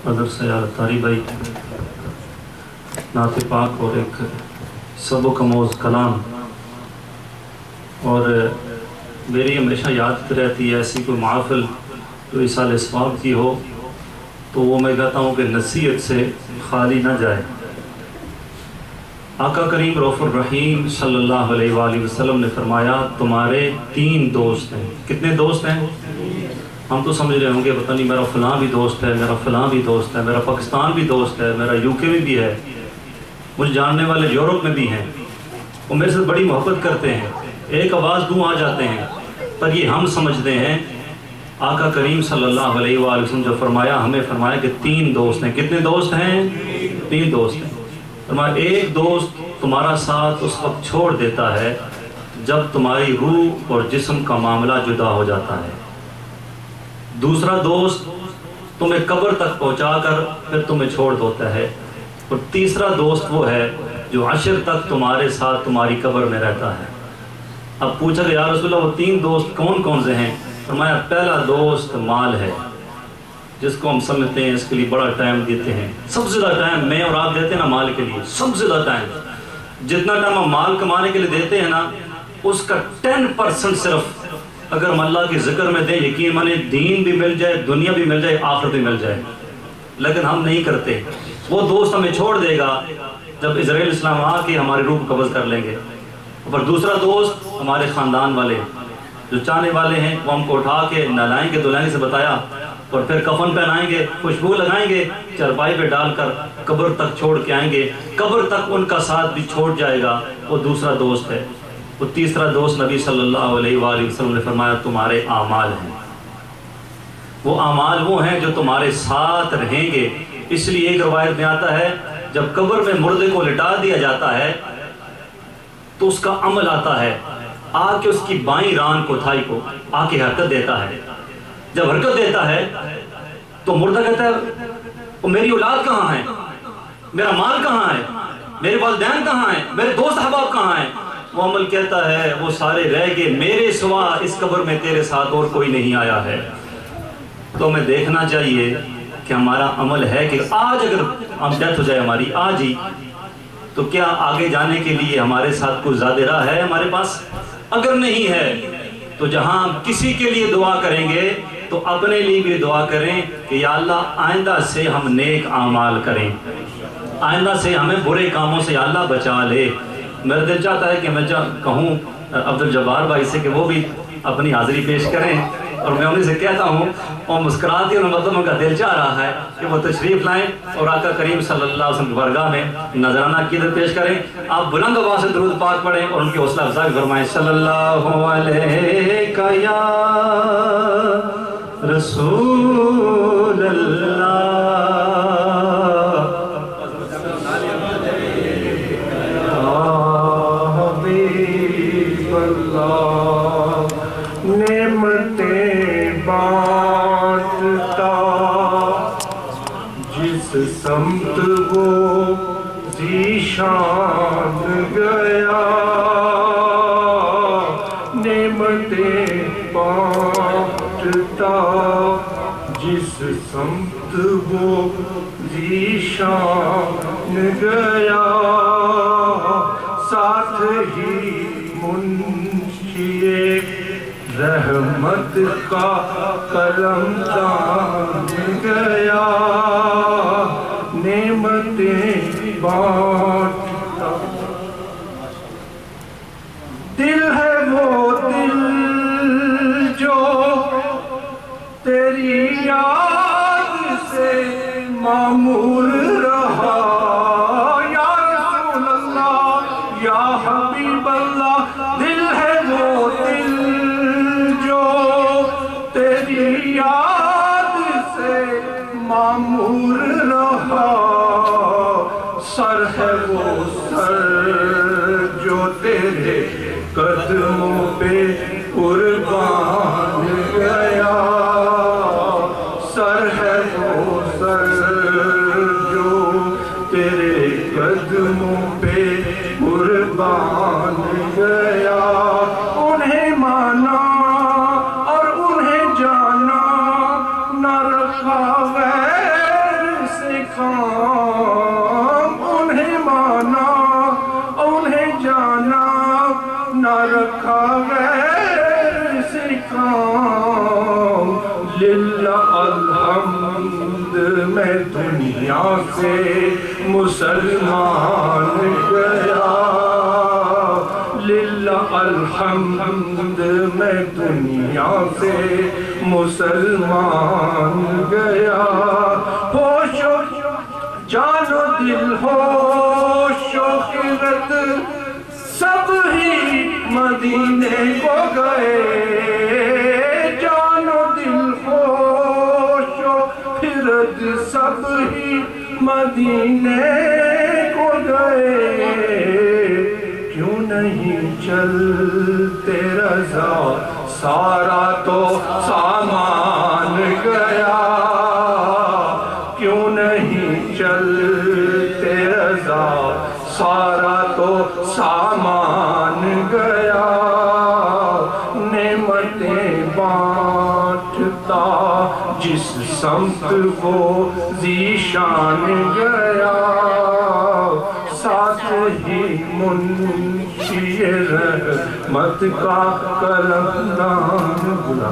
Other से तारी भाई नात पाक और एक सबक अमोज़ कलाम, और मेरी हमेशा याद रहती है ऐसी कोई महफ़िल जो इस साल सवाब की हो तो वो मैं कहता हूँ कि नसीहत से खाली ना जाए। आका करीम रऊफ़ुर रहीम सल्लल्लाहु अलैहि वसल्लम ने फरमाया तुम्हारे 3 दोस्त हैं। कितने दोस्त हैं? हम तो समझ रहे होंगे पता नहीं मेरा फ़लाँ भी दोस्त है, मेरा फ़लाँ भी दोस्त है, मेरा पाकिस्तान भी दोस्त है, मेरा यूके में भी है, मुझे जानने वाले यूरोप में भी हैं, वो मेरे से बड़ी मोहब्बत करते हैं, एक आवाज़ दूँ आ जाते हैं। पर ये हम समझते हैं आका करीम सल्लल्लाहु अलैहि वसल्लम जो फरमाया, हमें फरमाया कि 3 दोस्त हैं। कितने दोस्त हैं? 3 दोस्त हैं। फरमाया एक दोस्त तुम्हारा साथ उस वक्त छोड़ देता है जब तुम्हारी रूह और जिस्म का मामला जुदा हो जाता है। दूसरा दोस्त तुम्हें कब्र तक पहुंचाकर फिर तुम्हें छोड़ देता है। और तीसरा दोस्त वो है जो अशर तक तुम्हारे साथ तुम्हारी कब्र में रहता है। अब पूछा कि या रसूलल्लाह वो 3 दोस्त कौन कौन से हैं? फरमाया पहला दोस्त माल है, जिसको हम समझते हैं इसके लिए बड़ा टाइम देते हैं। सबसे ज़्यादा टाइम मैं और आप देते हैं ना माल के लिए, सबसे ज़्यादा टाइम जितना टाइम हम माल कमाने के लिए देते हैं ना, उसका 10% सिर्फ अगर हम अल्लाह के ज़िक्र में दें, यकीन माने दीन भी मिल जाए, दुनिया भी मिल जाए, आखिरत भी मिल जाए, लेकिन हम नहीं करते। वो दोस्त हमें छोड़ देगा जब इजराइल इस्लाम आके हमारी रूह को कब्ज़ कर लेंगे। पर दूसरा दोस्त हमारे ख़ानदान वाले जो चाहने वाले हैं, वो हमको उठा के नहलाएंगे धुलाएंगे से बताया, और फिर कफन पहनाएंगे, खुशबू लगाएंगे, चारपाई पे डालकर कब्र तक छोड़ के आएंगे, कब्र तक उनका साथ भी छोड़ जाएगा। वो दूसरा दोस्त है। वो तीसरा दोस्त नबी सल्लल्लाहु अलैहि वसल्लम ने फरमाया तुम्हारे आमाल हैं। वो आमाल वो हैं जो तुम्हारे साथ रहेंगे। इसलिए एक रवायत में आता है जब कब्र में मुर्दे को लिटा दिया जाता है तो उसका अमल आता है, आके उसकी बाईं रान को थाई को आके हरकत देता है। जब हरकत देता है तो मुर्दा कहता है मेरी औलाद कहाँ है, मेरा माल कहाँ है, मेरे वालिदैन कहाँ हैं, मेरे दोस्त अहबाब कहाँ हैं? वो अमल कहता है वो सारे रह गए, मेरे सिवा इस कब्र में तेरे साथ और कोई नहीं आया है। तो हमें देखना चाहिए कि हमारा अमल है कि आज अगर हम डेथ हो जाए हमारी आज ही, तो क्या आगे जाने के लिए हमारे साथ कोई ज़्यादा राह है हमारे पास? अगर नहीं है तो जहां हम किसी के लिए दुआ करेंगे तो अपने लिए भी दुआ करें कि या अल्लाह आइंदा से हम नेक आमाल करें, आइंदा से हमें बुरे कामों से या अल्लाह बचा ले। मेरा दिल चाहता है कि मैं कहूँ अब्दुल जब्बार भाई से कि वो भी अपनी हाज़िरी पेश करें, और मैं उन्हीं से कहता हूँ और मुस्कुराती हूँ, मतलब उनका दिल चाह रहा है कि वो तशरीफ़ लाएं और आका करीम सल्लल्लाहु अलैहि वसल्लम की बारगाह में नजराना अक़ीदत पेश करें। आप बुलंद आवाज़ से दुरूद पाक पढ़ें और उनकी हौसला अफ़ज़ाई फरमाएं। सल्लल्लाहु अलैका या रसूल अल्लाह, समत वो ज़ीशान गया, नेमतें बांटता जिस समत वो ज़ीशान गया, साथ ही मुंशिए रहमत का कलमदान गया, नेमतें बांटता। दिल है वो दिल जो तेरी याद से मामूर रहा, या रसूल अल्लाह या हबीब अल्लाह। दिल है वो दिल जो तेरी याद से मामूर रहा, सर है वो सर जो तेरे कदमों पे कुर्बान गया, सर है वो सर जो तेरे कदमों पे कुर्बान गया। उन्हें माना और उन्हें जाना, न रखा वैर کام انہیں مانا انہیں جانا نہ رکھا غیر سے کام للہ الحمد میں دنیا سے مسلمان گیا للہ الحمد میں دنیا سے مسلمان گیا ہوش و جان و دل ہوش و خرد سب ہی مدینے کو گئے جان و دل ہوش و خرد سب ہی مدینے کو گئے کیوں نہیں چلتے رضا سارا تو سامان گیا کیوں نہیں چلتے رضا سارا تو سامان گیا نعمتیں بانٹتا جس سمت وہ ذیشان گیا ساتھ ہی منشی رحمت کا قلمدان بلا